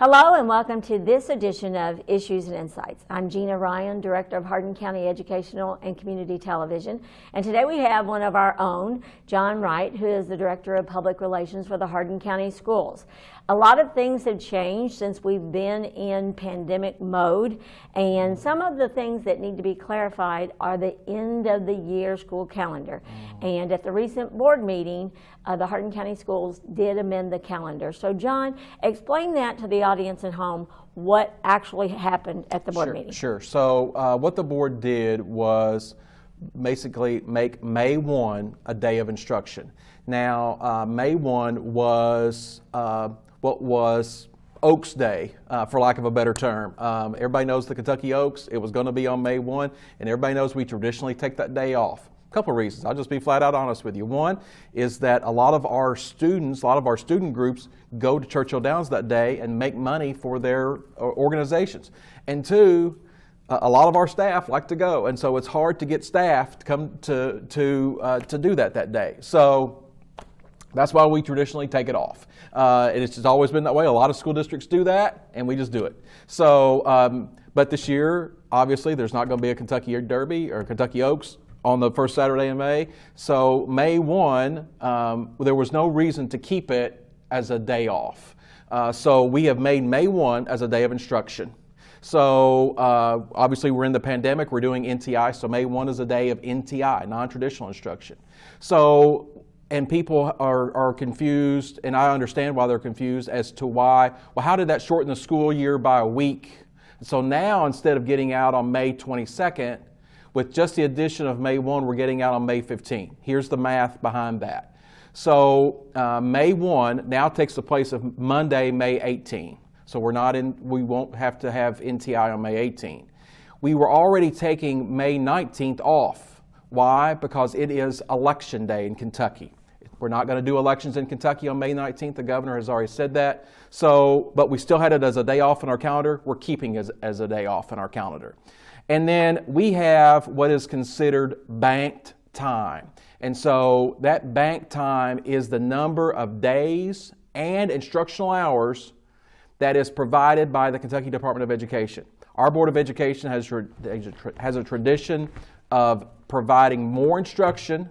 Hello and welcome to this edition of Issues and Insights. I'm Gina Ryan, Director of Hardin County Educational and Community Television, and today we have one of our own, John Wright, who is the Director of Public Relations for the Hardin County Schools. A lot of things have changed since we've been in pandemic mode, and some of the things that need to be clarified are the end of the year school calendar. And at the recent board meeting, the Hardin County Schools did amend the calendar. So John, explain that to the audience at home, what actually happened at the board meeting. Sure. So what the board did was basically make May 1 a day of instruction. Now, May 1 was what was Oaks Day, for lack of a better term. Everybody knows the Kentucky Oaks. It was going to be on May 1, and everybody knows we traditionally take that day off. A couple of reasons. I'll just be flat out honest with you. One is that a lot of our student groups go to Churchill Downs that day and make money for their organizations. And two, a lot of our staff like to go, and so it's hard to get staff to come to do that day. So that's why we traditionally take it off. And it's just always been that way. A lot of school districts do that, and we just do it. So, but this year, obviously, there's not going to be a Kentucky Derby or Kentucky Oaks on the first Saturday in May. So May 1, there was no reason to keep it as a day off. So we have made May 1 as a day of instruction. So obviously we're in the pandemic, we're doing NTI, so May 1 is a day of NTI, non-traditional instruction. So, and people are confused, and I understand why they're confused as to why, well, how did that shorten the school year by a week? So now, instead of getting out on May 22nd, with just the addition of May 1, we're getting out on May 15. Here's the math behind that. So May 1 now takes the place of Monday, May 18. So we won't have to have NTI on May 18. We were already taking May 19th off. Why? Because it is election day in Kentucky. We're not going to do elections in Kentucky on May 19th. The governor has already said that. So, but we still had it as a day off in our calendar. We're keeping it as a day off in our calendar. And then we have what is considered banked time. And so that banked time is the number of days and instructional hours that is provided by the Kentucky Department of Education. Our Board of Education has a tradition of providing more instruction,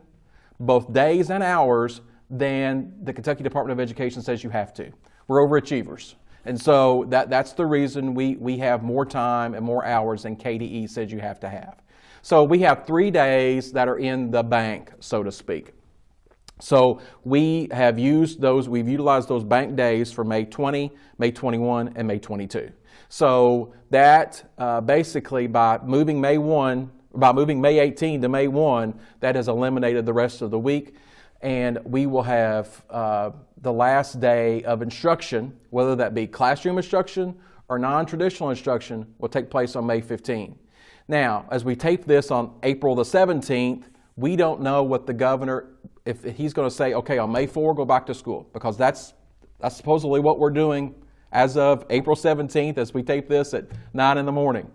both days and hours, than the Kentucky Department of Education says you have to. We're overachievers. And so that's the reason we have more time and more hours than KDE says you have to have. So we have 3 days that are in the bank, so to speak. So we have we've utilized those bank days for May 20, May 21, and May 22. So that basically by moving May 18 to May 1, that has eliminated the rest of the week. And we will have the last day of instruction, whether that be classroom instruction or non-traditional instruction, will take place on May 15. Now, as we tape this on April the 17th, we don't know what the governor, if he's going to say, okay, on May 4, go back to school, because that's supposedly what we're doing as of April 17th as we tape this at 9 in the morning.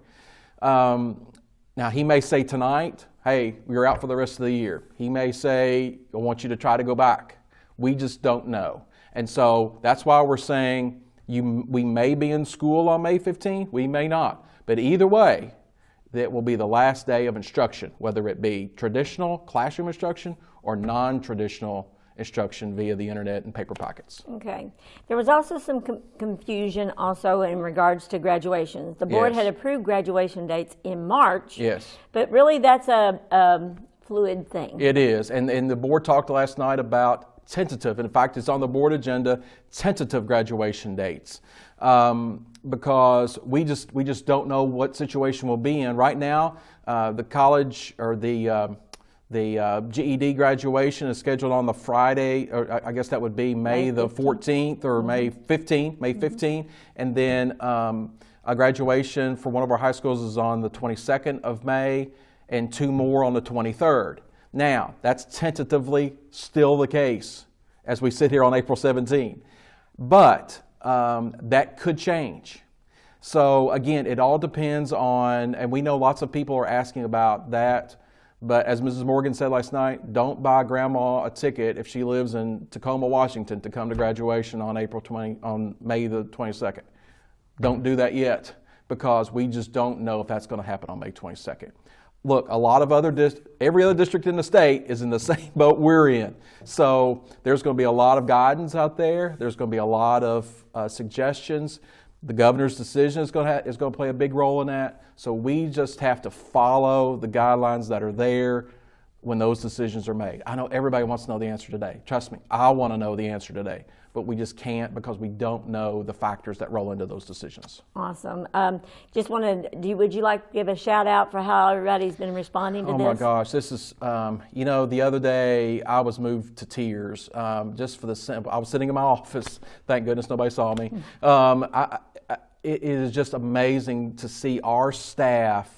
Now, he may say tonight, hey, you're out for the rest of the year. He may say, I want you to try to go back. We just don't know. And so that's why we're saying we may be in school on May 15, we may not. But either way, that will be the last day of instruction, whether it be traditional classroom instruction or non-traditional instruction via the internet and paper packets. Okay. There was also some confusion also in regards to graduations. The board had approved graduation dates in March. Yes. But really that's a fluid thing. It is. And the board talked last night about tentative. In fact, it's on the board agenda, tentative graduation dates. Because we just don't know what situation we'll be in. Right now, the college or the GED graduation is scheduled on the Friday, or I guess that would be May the 14th or May 15th. And then a graduation for one of our high schools is on the 22nd of May and 2 more on the 23rd. Now, that's tentatively still the case as we sit here on April 17. But that could change. So again, it all depends on, and we know lots of people are asking about that, but as Mrs. Morgan said last night, don't buy grandma a ticket if she lives in Tacoma, Washington to come to graduation on May the 22nd. don't do that yet, because we just don't know if that's going to happen on May 22nd. Look, a lot of every other district in the state is in the same boat we're in. So there's going to be a lot of guidance out there. There's going to be a lot of suggestions. The governor's decision is going to play a big role in that. So we just have to follow the guidelines that are there when those decisions are made. I know everybody wants to know the answer today. Trust me, I want to know the answer today. But we just can't, because we don't know the factors that roll into those decisions. Awesome. Just wanted, would you like to give a shout out for how everybody's been responding to this? Oh my gosh, this is, the other day I was moved to tears, just for the simple, I was sitting in my office, thank goodness nobody saw me. It is just amazing to see our staff,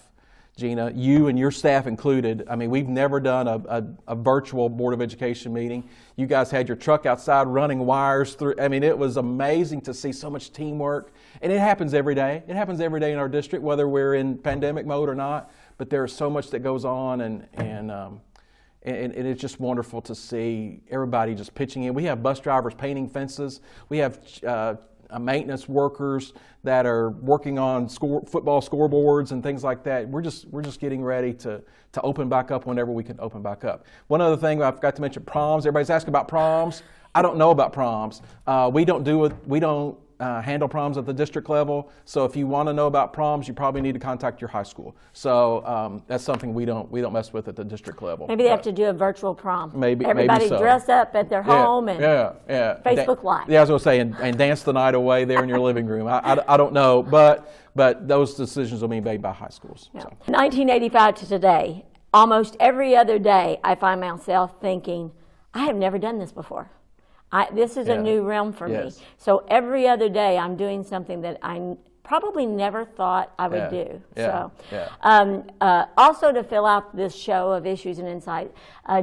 Gina, you and your staff included. I mean, we've never done a virtual Board of Education meeting. You guys had your truck outside running wires through. I mean, it was amazing to see so much teamwork. And it happens every day. It happens every day in our district, whether we're in pandemic mode or not. But there's so much that goes on, and it's just wonderful to see everybody just pitching in. We have bus drivers painting fences. We have maintenance workers that are working on football scoreboards and things like that. We're just getting ready to open back up whenever we can open back up. One other thing I forgot to mention: proms. Everybody's asking about proms. I don't know about proms. We don't handle proms at the district level. So if you want to know about proms, you probably need to contact your high school. So that's something we don't mess with at the district level. Maybe they have to do a virtual prom. Maybe everybody so. Dress up at their home and Facebook Live. Yeah, I was going to say, and dance the night away there in your living room. I don't know, but those decisions will be made by high schools. Yeah. So. 1985 to today, almost every other day, I find myself thinking, I have never done this before. This is a new realm for me. So every other day I'm doing something that I probably never thought I would do. Also, to fill out this show of Issues and Insight,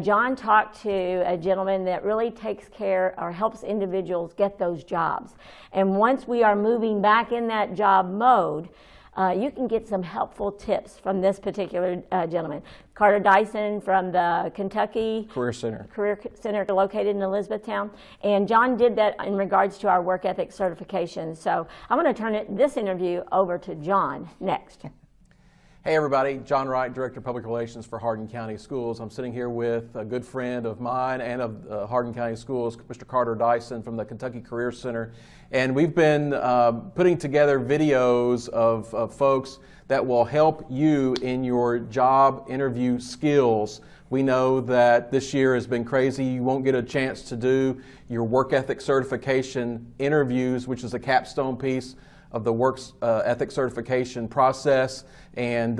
John talked to a gentleman that really takes care or helps individuals get those jobs. And once we are moving back in that job mode, you can get some helpful tips from this particular gentleman. Carter Dyson from the Kentucky Career Center located in Elizabethtown. And John did that in regards to our work ethic certification. So I'm going to turn this interview over to John next. Hey everybody, John Wright, Director of Public Relations for Hardin County Schools. I'm sitting here with a good friend of mine and of Hardin County Schools, Mr. Carter Dyson from the Kentucky Career Center. And we've been putting together videos of folks that will help you in your job interview skills. We know that this year has been crazy. You won't get a chance to do your work ethic certification interviews, which is a capstone piece of the work ethic certification process, and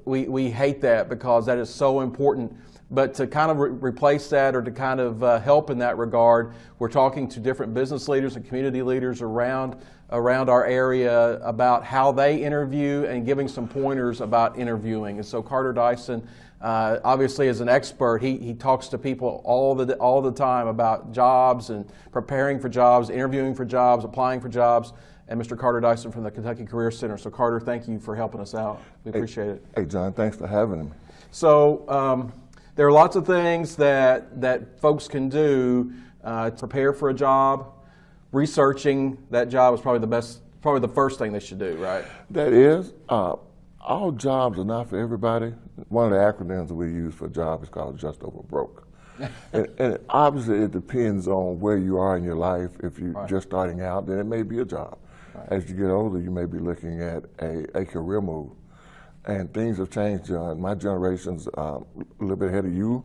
we hate that because that is so important. But to kind of replace that, or to kind of help in that regard, we're talking to different business leaders and community leaders around our area about how they interview and giving some pointers about interviewing. And so Carter Dyson, obviously as an expert, he talks to people all the time about jobs and preparing for jobs, interviewing for jobs, applying for jobs. And Mr. Carter Dyson from the Kentucky Career Center. So Carter, thank you for helping us out. We appreciate it. Hey John, thanks for having me. So there are lots of things that folks can do to prepare for a job. Researching that job is probably the first thing they should do, right? That is. All jobs are not for everybody. One of the acronyms that we use for a job is called Just Over Broke. and obviously it depends on where you are in your life. If you're just starting out, then it may be a job. Right. As you get older, you may be looking at a career move. And things have changed, John. My generation's a little bit ahead of you,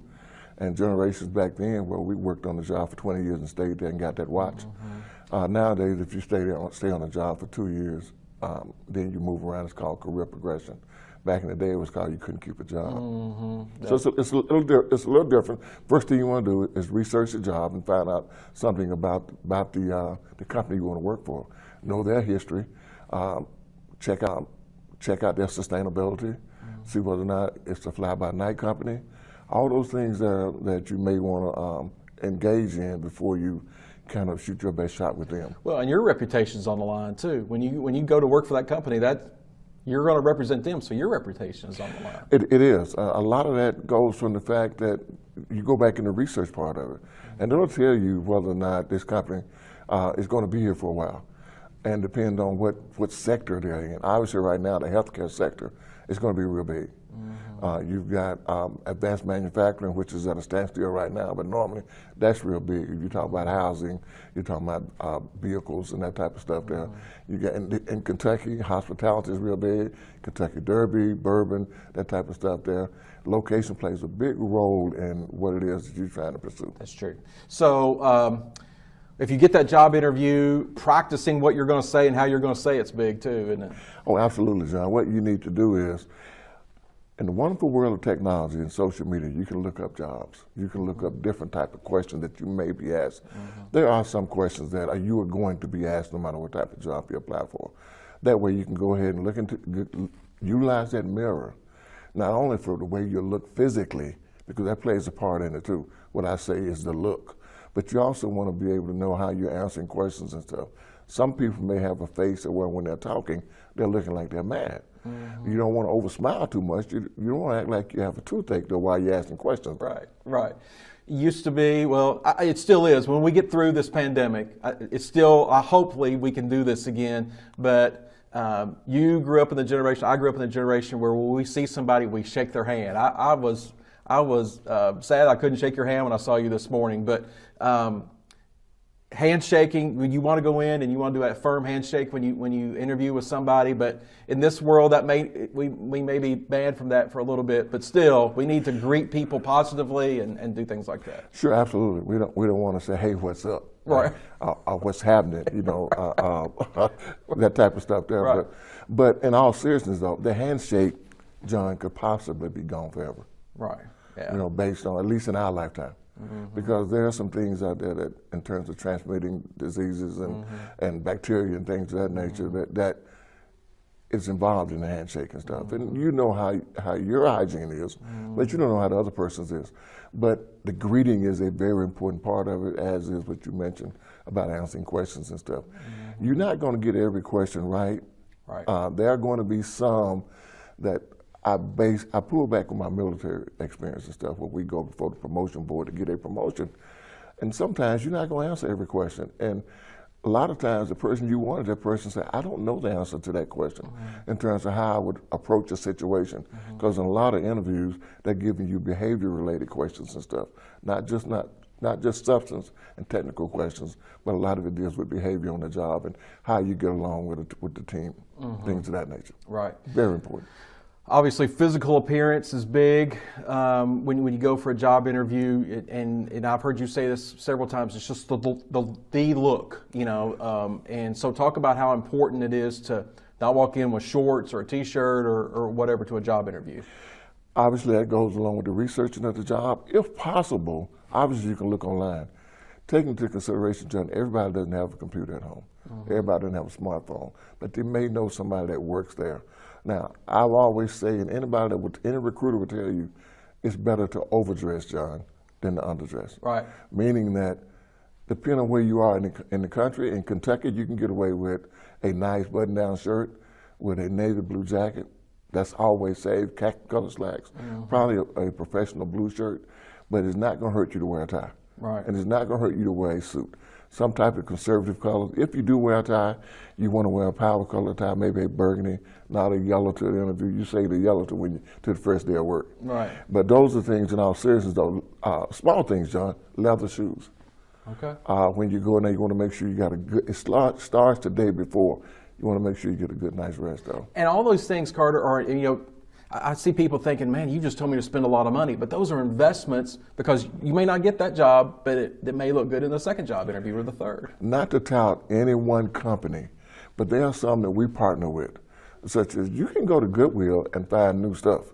and generations back then, well, we worked on the job for 20 years and stayed there and got that watch. Mm-hmm. Nowadays, if you stay on a job for 2 years, then you move around. It's called career progression. Back in the day, it was called you couldn't keep a job. Mm-hmm. So it's a little different. First thing you want to do is research the job and find out something about the company you want to work for. Know their history. Check out their sustainability. Mm-hmm. See whether or not it's a fly-by-night company. All those things that you may want to engage in before you kind of shoot your best shot with them. Well, and your reputation's on the line too. When you go to work for that company, you're going to represent them, so your reputation is on the line. It is. A lot of that goes from the fact that you go back in the research part of it, and they'll tell you whether or not this company is going to be here for a while. and depends on what sector they're in. Obviously, right now, the healthcare sector is going to be real big. You've got advanced manufacturing, which is at a standstill right now, but normally that's real big. If you talk about housing, you're talking about vehicles and that type of stuff there. You got in Kentucky, hospitality is real big. Kentucky Derby, bourbon, that type of stuff there. Location plays a big role in what it is that you're trying to pursue. That's true. So if you get that job interview, practicing what you're going to say and how you're going to say it's big too, isn't it? Oh, absolutely, John. What you need to do is, in the wonderful world of technology and social media, you can look up jobs. You can look up different type of questions that you may be asked. There are some questions that you are going to be asked no matter what type of job you apply for. That way you can go ahead and look into, utilize that mirror, not only for the way you look physically, because that plays a part in it too. What I say is the look. But you also want to be able to know how you're answering questions and stuff. Some people may have a face where when they're talking, they're looking like they're mad. You don't want to over smile too much. You don't want to act like you have a toothache though while you're asking questions. Right, right. Used to be, well, it still is. When we get through this pandemic, it's still, hopefully we can do this again, but you grew up in the generation, I grew up in the generation where when we see somebody, we shake their hand. I was sad I couldn't shake your hand when I saw you this morning, but handshaking, when you want to go in and you want to do that firm handshake when you interview with somebody, but in this world that we may be banned from that for a little bit, but still we need to greet people positively and do things like that. Sure, absolutely. We don't want to say, hey, what's up? Right. What's happening? That type of stuff there. Right. But in all seriousness though, the handshake, John, could possibly be gone forever. Right. Yeah. Based on, at least in our lifetime. Because there are some things out there that, in terms of transmitting diseases and bacteria and things of that nature, that is involved in the handshake and stuff. And you know how your hygiene is, but you don't know how the other person's is. But the greeting is a very important part of it, as is what you mentioned about answering questions and stuff. You're not going to get every question right. Right. There are going to be some that I pull back on my military experience and stuff where we go before the promotion board to get a promotion. And sometimes you're not going to answer every question. And a lot of times the person you wanted, that person say, I don't know the answer to that question in terms of how I would approach a situation. Because in a lot of interviews, they're giving you behavior related questions and stuff, not just substance and technical questions, but a lot of it deals with behavior on the job and how you get along with the team, things of that nature. Right. Very important. Obviously, physical appearance is big when you go for a job interview, and I've heard you say this several times. It's just the look, And so, talk about how important it is to not walk in with shorts or a T-shirt or whatever to a job interview. Obviously, that goes along with the researching of the job. If possible, obviously you can look online. Take into consideration, John, everybody doesn't have a computer at home. Everybody doesn't have a smartphone, but they may know somebody that works there. Now, I'll always say, and any recruiter will tell you, it's better to overdress, John, than to underdress. Right. Meaning that, depending on where you are in the country, in Kentucky, you can get away with a nice button-down shirt with a navy blue jacket. That's always safe, khaki color slacks, probably a professional blue shirt, but it's not going to hurt you to wear a tie. Right. And it's not going to hurt you to wear a suit. Some type of conservative colors. If you do wear a tie, you want to wear a power color tie, maybe a burgundy, not a yellow to the interview. You say the yellow to the first day of work. Right. But those are things, in all seriousness, though, small things, John. Leather shoes. Okay. When you go in there, you want to make sure you got a good. It starts the day before. You want to make sure you get a good, nice rest, though. And all those things, Carter, are I see people thinking, man, you just told me to spend a lot of money, but those are investments because you may not get that job, but it may look good in the second job interview or the third. Not to tout any one company, but there are some that we partner with, such as you can go to Goodwill and find new stuff.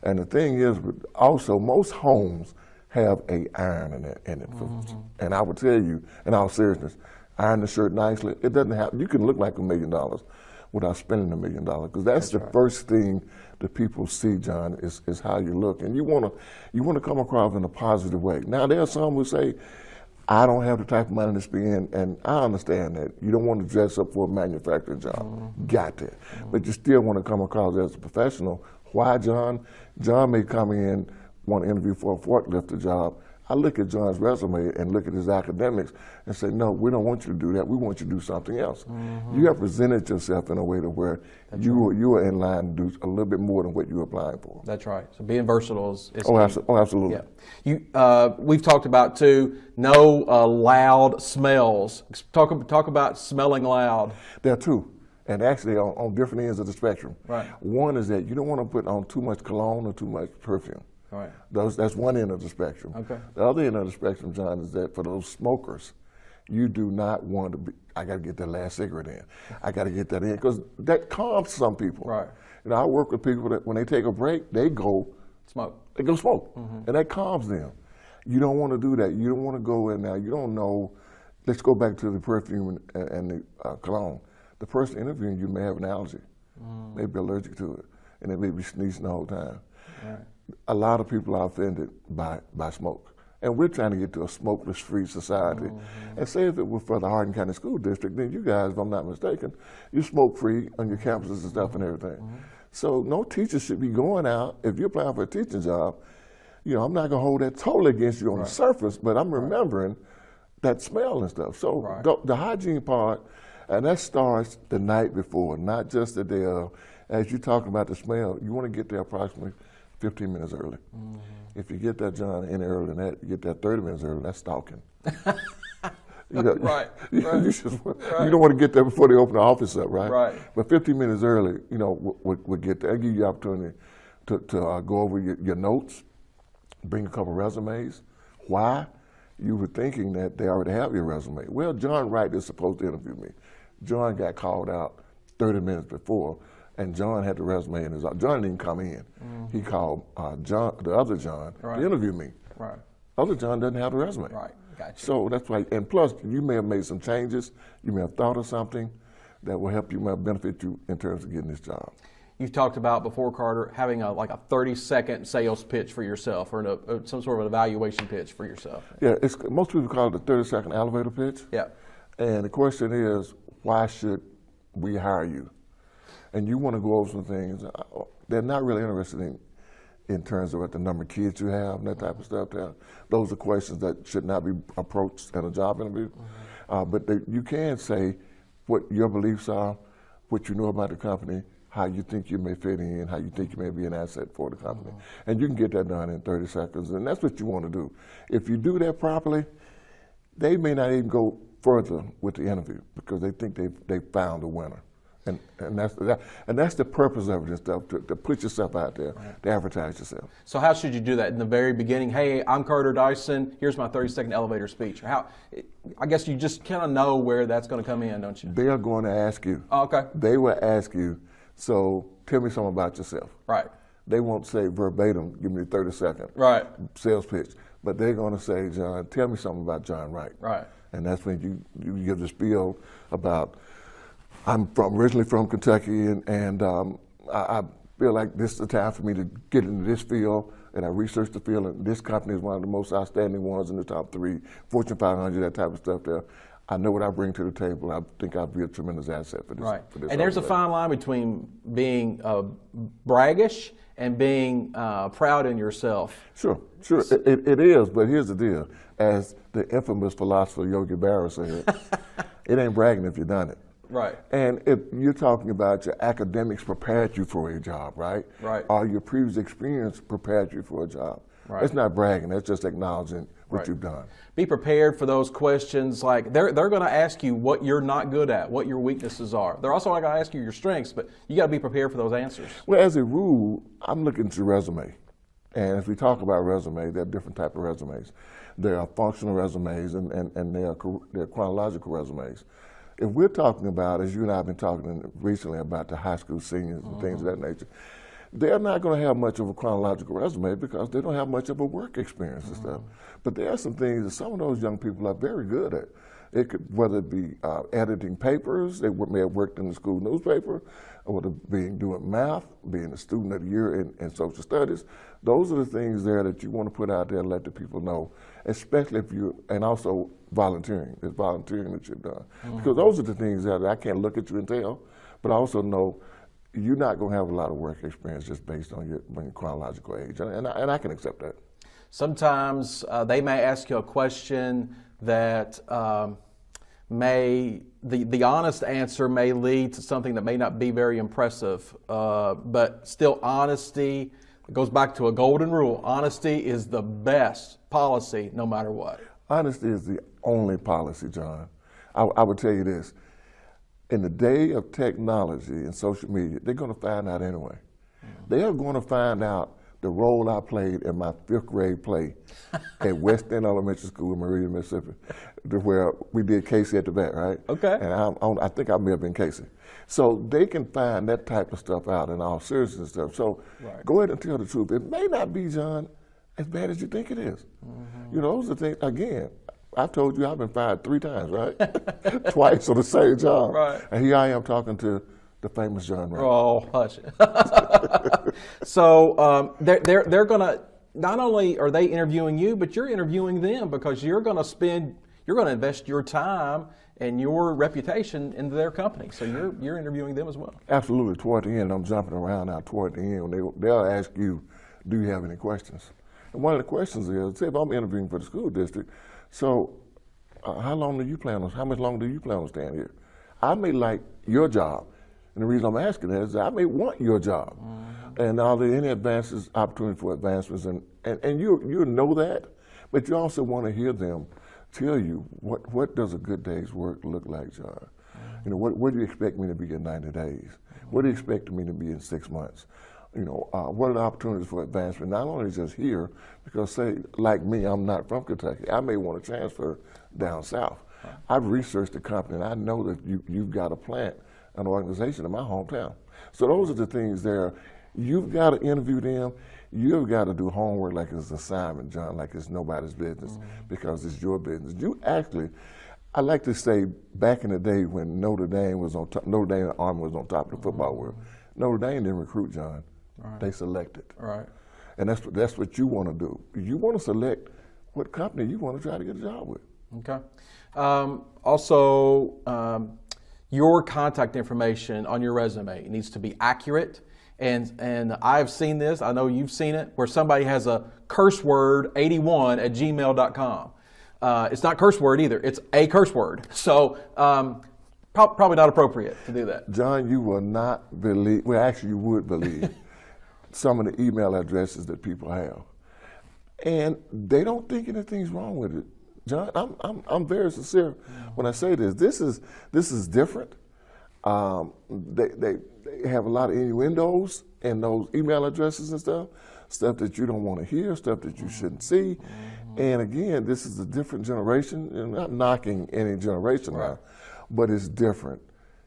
And the thing is, also, most homes have an iron in it. And I would tell you, in all seriousness, iron the shirt nicely. It doesn't have, you can look like $1 million without spending $1 million, because that's the first thing that people see, John, is how you look, and you want to come across in a positive way. Now, there are some who say, I don't have the type of money to spend, and I understand that. You don't want to dress up for a manufacturing job. Got that. But you still want to come across as a professional. Why, John? John may come in, want to interview for a forklifter job. I look at John's resume and look at his academics and say, no, we don't want you to do that. We want you to do something else. You have presented yourself in a way to where you are in line to do a little bit more than what you're applying for. That's right. So being versatile is absolutely. Yeah. We've talked about too, no loud smells. Talk about smelling loud. There are two. And actually on different ends of the spectrum. Right. One is that you don't want to put on too much cologne or too much perfume. Right. That's one end of the spectrum. Okay. The other end of the spectrum, John, is that for those smokers, you do not want to be, I got to get that last cigarette in. I got to get that in, because that calms some people. Right. You know, I work with people that when they take a break, they go smoke. And that calms them. You don't want to do that. You don't want to go in now. You don't know. Let's go back to the perfume and the cologne. The person interviewing you may have an allergy, may be allergic to it, and they may be sneezing the whole time. Right. A lot of people are offended by smoke. And we're trying to get to a smokeless-free society. And say if it were for the Hardin County School District, then you guys, if I'm not mistaken, you smoke-free on your campuses and stuff and everything. So no teacher should be going out, if you're applying for a teaching job, you know, I'm not gonna hold that totally against you on the surface, but I'm remembering that smell and stuff. So the hygiene part, and that starts the night before, not just the day of. As you're talking about the smell, you want to get there approximately 15 minutes early. If you get that, John, any earlier than that, you get there 30 minutes early, that's stalking. You know, you don't want to get there before they open the office up, right? Right. But 15 minutes early, you know, we'll get there. I'll give you the opportunity to go over your notes, bring a couple resumes. Why? You were thinking that they already have your resume. Well, John Wright is supposed to interview me. John got called out 30 minutes before, and John had the resume in his office. John didn't come in. He called the other John to interview me. Right. Other John doesn't have the resume. Right. Gotcha. So that's why, and plus, you may have made some changes. You may have thought of something that will help you, might benefit you in terms of getting this job. You've talked about before, Carter, having like a 30-second sales pitch for yourself, or some sort of an evaluation pitch for yourself. Yeah, most people call it the 30-second elevator pitch. Yeah. And the question is, why should we hire you? And you want to go over some things. They're not really interested in terms of what the number of kids you have and that type of stuff. Those are questions that should not be approached in a job interview. But you can say what your beliefs are, what you know about the company, how you think you may fit in, how you think you may be an asset for the company. And you can get that done in 30 seconds, and that's what you want to do. If you do that properly, they may not even go further with the interview because they think they've found a winner. And that's the purpose of it and stuff, to put yourself out there, to advertise yourself. So how should you do that in the very beginning? Hey, I'm Carter Dyson. Here's my 30-second elevator speech. I guess you just kind of know where that's going to come in, don't you? They are going to ask you. Oh, okay. They will ask you, so tell me something about yourself. Right. They won't say verbatim, give me a 30-second sales pitch. But they're going to say, John, tell me something about John Wright. Right. And that's when you give the spiel about, I'm originally from Kentucky, and I feel like this is the time for me to get into this field, and I researched the field, and this company is one of the most outstanding ones in the top 3, Fortune 500, that type of stuff there. I know what I bring to the table. I think I'll be a tremendous asset for this. Right. For this and there's a fine line between being braggish and being proud in yourself. Sure. It is, but here's the deal. As the infamous philosopher Yogi Berra said, it ain't bragging if you've done it. Right. And if you're talking about your academics prepared you for a job, right? Right. Or your previous experience prepared you for a job. Right. It's not bragging, that's just acknowledging what you've done. Be prepared for those questions. Like they're going to ask you what you're not good at, what your weaknesses are. They're also going to ask you your strengths, but you got to be prepared for those answers. Well, as a rule, I'm looking at your resume. And as we talk about resume, there are different types of resumes. There are functional resumes and there are chronological resumes. If we're talking about, as you and I have been talking recently about the high school seniors and things of that nature, they're not going to have much of a chronological resume because they don't have much of a work experience and stuff. But there are some things that some of those young people are very good at. It could, whether it be editing papers, they may have worked in the school newspaper, or whether being doing math, being a student of the year in social studies. Those are the things there that you want to put out there and let the people know, especially if you, and also volunteering. It's volunteering that you've done. Because those are the things that I can't look at you and tell, but I also know you're not going to have a lot of work experience just based on your chronological age, and I can accept that. sometimes they may ask you a question that the honest answer may lead to something that may not be very impressive, but still honesty, it goes back to a golden rule. Honesty is the best policy no matter what. Honesty is the only policy, John. I would tell you this. In the day of technology and social media, they're going to find out anyway. They are going to find out the role I played in my 5th grade play at West End Elementary School in Meridian, Mississippi, where we did Casey at the Vet, right? Okay. And I think I may have been Casey. So they can find that type of stuff out in all seriousness and stuff. So go ahead and tell the truth. It may not be, John, as bad as you think it is. You know, those are things, again, I've told you I've been fired 3 times, right? Twice on the same job. Right. And here I am talking to the famous John Wright. Oh, hush. So they're going to, not only are they interviewing you, but you're interviewing them, because you're going to invest your time and your reputation into their company. So you're interviewing them as well. Absolutely. Toward the end, I'm jumping around now. Toward the end, they'll ask you, do you have any questions? And one of the questions is, say if I'm interviewing for the school district, so how much longer do you plan on staying here? I may like your job. And the reason I'm asking that is I may want your job. And are there any opportunity for advancements? And you know that, but you also want to hear them tell you, what does a good day's work look like, John? You know, what do you expect me to be in 90 days? What do you expect me to be in 6 months? You know, what are the opportunities for advancement? Not only just here, because say, like me, I'm not from Kentucky. I may want to transfer down south. I've researched the company, and I know that you've got a plant, an organization in my hometown. So those are the things there. You've got to interview them. You've got to do homework like it's an assignment, John, like it's nobody's business, because it's your business. You actually, I like to say, back in the day when Notre Dame and Army was on top of the football world, Notre Dame didn't recruit, John. They selected. And that's what you want to do. You want to select what company you want to try to get a job with. Okay. Also, your contact information on your resume needs to be accurate. And I've seen this, I know you've seen it, where somebody has a curse word 81@gmail.com. It's not curse word either, it's a curse word. So probably not appropriate to do that. John, you will not believe, well actually you would believe some of the email addresses that people have. And they don't think anything's wrong with it. John, I'm very sincere when I say this. This is different. They have a lot of innuendos in those email addresses and stuff that you don't want to hear, stuff that you shouldn't see. And again, this is a different generation, and I'm not knocking any generation out, but it's different.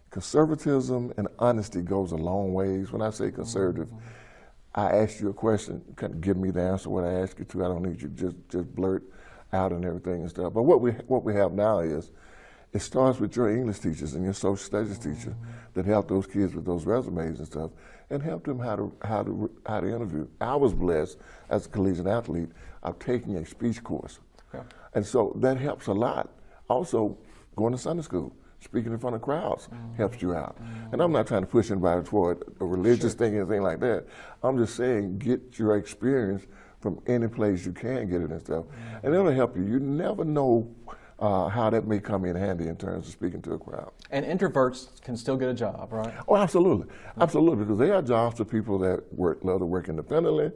Conservatism and honesty goes a long ways. When I say conservative, I ask you a question, you can give me the answer what I ask you to. I don't need you to just blurt out and everything and stuff. But what we have now is, it starts with your English teachers and your social studies teacher that help those kids with those resumes and stuff, and help them how to interview. I was blessed as a collegiate athlete of taking a speech course, and so that helps a lot. Also, going to Sunday school, speaking in front of crowds helps you out. And I'm not trying to push anybody toward a religious thing or anything like that. I'm just saying, get your experience from any place you can get it and stuff, and it'll help you. You never know how that may come in handy in terms of speaking to a crowd. And introverts can still get a job, right? Oh, absolutely. Absolutely, because there are jobs for people that love to work independently,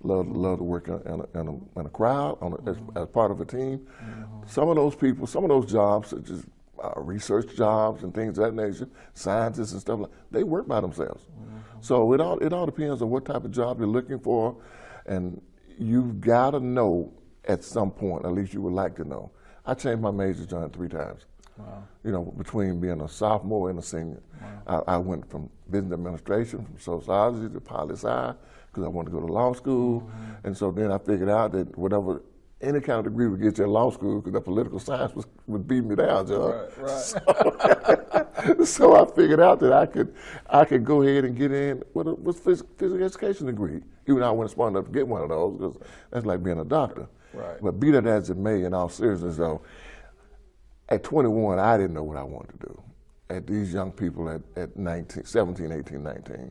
love to work in a crowd, as part of a team. Some of those people, some of those jobs, such as research jobs and things of that nature, scientists and stuff, they work by themselves. So it all depends on what type of job you're looking for, and you've got to know at some point, at least you would like to know. I changed my major, John, 3 times. Wow. You know, between being a sophomore and a senior. Wow. I went from business administration, from sociology to poli-sci, because I wanted to go to law school. And so then I figured out that whatever, any kind of degree would get you in law school, because the political science would beat me down, John. Right. So I figured out that I could go ahead and get in with a physical education degree, even though I wasn't smart enough to get one of those, because that's like being a doctor. Right. But be that as it may, in all seriousness though, at 21, I didn't know what I wanted to do. At these young people at 19, 17, 18, 19,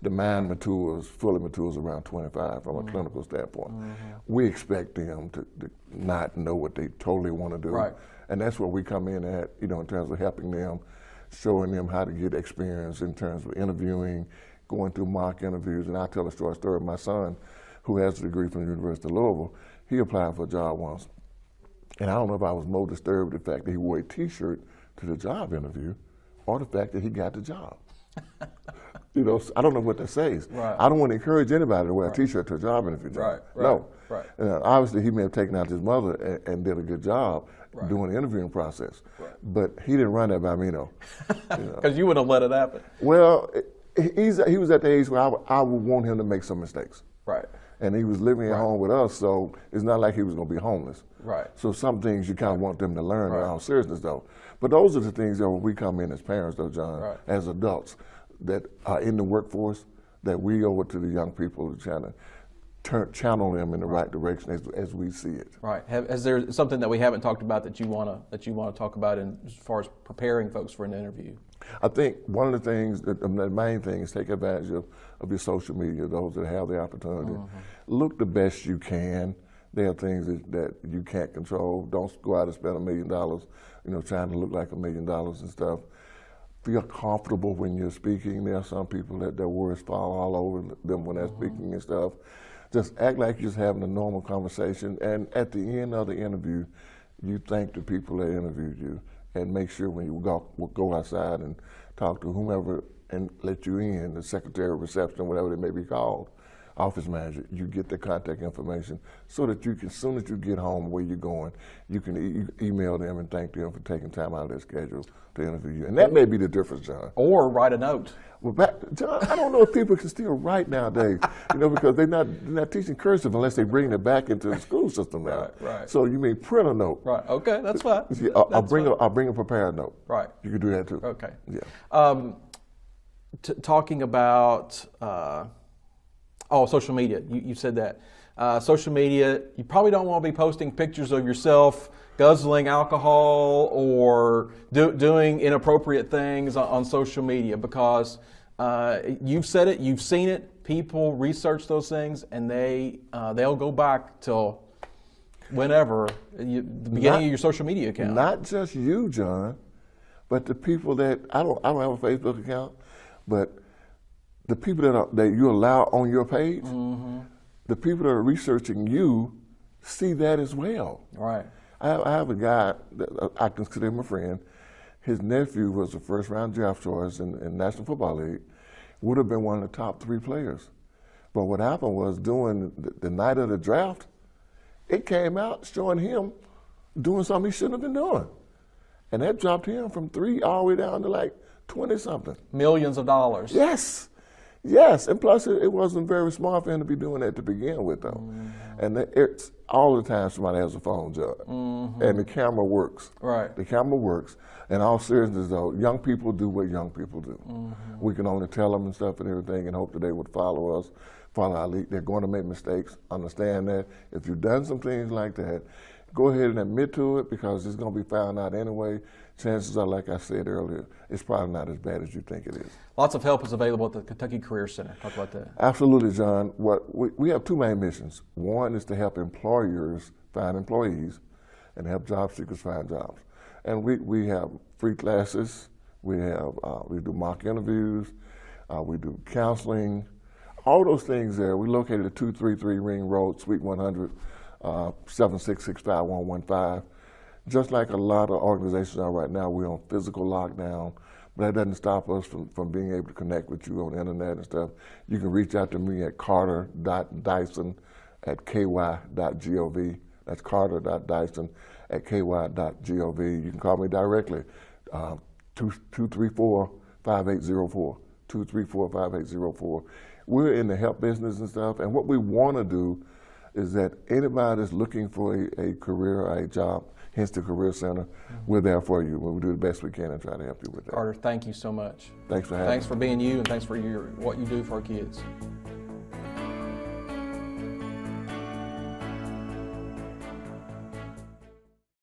the mind matures, fully matures around 25 from a clinical standpoint. We expect them to not know what they totally want to do. Right. And that's where we come in at, in terms of helping them, showing them how to get experience in terms of interviewing, going through mock interviews. And I'll tell a short story. My son, who has a degree from the University of Louisville, he applied for a job once. And I don't know if I was more disturbed with the fact that he wore a T-shirt to the job interview or the fact that he got the job. I don't know what that says. Right. I don't want to encourage anybody to wear a T-shirt to a job interview. Right. No. Right. Obviously, he may have taken out his mother and did a good job doing the interviewing process. Right. But he didn't run that by me, though. Because you wouldn't have let it happen. Well, he was at the age where I would want him to make some mistakes. Right. And he was living at home with us, so it's not like he was going to be homeless. Right. So some things you kind of want them to learn in all seriousness, though. But those are the things that when we come in as parents, though, John, as adults that are in the workforce, that we owe it to the young people to channel them in the right direction as we see it. Right. Is there something that we haven't talked about that you want to talk about as far as preparing folks for an interview? I think one of the things, the main thing is take advantage of your social media, those that have the opportunity. Look the best you can. There are things that you can't control. Don't go out and spend $1 million, trying to look like $1 million and stuff. Feel comfortable when you're speaking. There are some people that their words fall all over them when they're speaking and stuff. Just act like you're just having a normal conversation. And at the end of the interview, you thank the people that interviewed you. And make sure when you go outside and talk to whomever and let you in, the secretary of reception, whatever they may be called, office manager, you get the contact information so that you can, as soon as you get home where you're going, you can email them and thank them for taking time out of their schedule to interview you. And that may be the difference, John. Or write a note. Well, John, I don't know if people can still write nowadays, because they're not teaching cursive unless they bring it back into the school system now. Right. So you may print a note. Right. Okay, that's fine. Yeah, I'll bring a prepared note. Right. You can do that too. Okay. Yeah. Talking about social media. You said that. Social media, you probably don't want to be posting pictures of yourself guzzling alcohol or doing inappropriate things on social media because you've said it, you've seen it, people research those things and they'll go back till whenever, the beginning of your social media account. Not just you, John, but the people that, I don't have a Facebook account, but the people that you allow on your page, the people that are researching you see that as well. Right. I have a guy that I consider him a friend. His nephew was the first round draft choice in National Football League, would have been one of the top 3 players. But what happened was during the night of the draft, it came out showing him doing something he shouldn't have been doing. And that dropped him from 3 all the way down to like 20-something. Millions of dollars. Yes, and plus it wasn't very smart for him to be doing that to begin with, though. And it's all the time somebody has a phone, John, and the camera works. Right. The camera works. In all seriousness, though, young people do what young people do. We can only tell them and stuff and everything and hope that they would follow us, follow our lead. They're going to make mistakes. Understand that. If you've done some things like that, go ahead and admit to it because it's going to be found out anyway. Chances are, like I said earlier, it's probably not as bad as you think it is. Lots of help is available at the Kentucky Career Center. Talk about that. Absolutely, John. We have 2 main missions. One is to help employers find employees and help job seekers find jobs. And we have free classes. We do mock interviews. We do counseling. All those things there. We're located at 233 Ring Road, Suite 100, 7665115. Just like a lot of organizations are right now, we're on physical lockdown, but that doesn't stop us from being able to connect with you on the internet and stuff. You can reach out to me at carter.dyson@ky.gov. That's carter.dyson@ky.gov. You can call me directly, 234-5804, 234-5804. We're in the help business and stuff, and what we want to do is that anybody that's looking for a career or a job, hence the Career Center, we're there for you. We'll do the best we can and try to help you with that. Carter, thank you so much. Thanks for having me. Thanks for being you and thanks for what you do for our kids.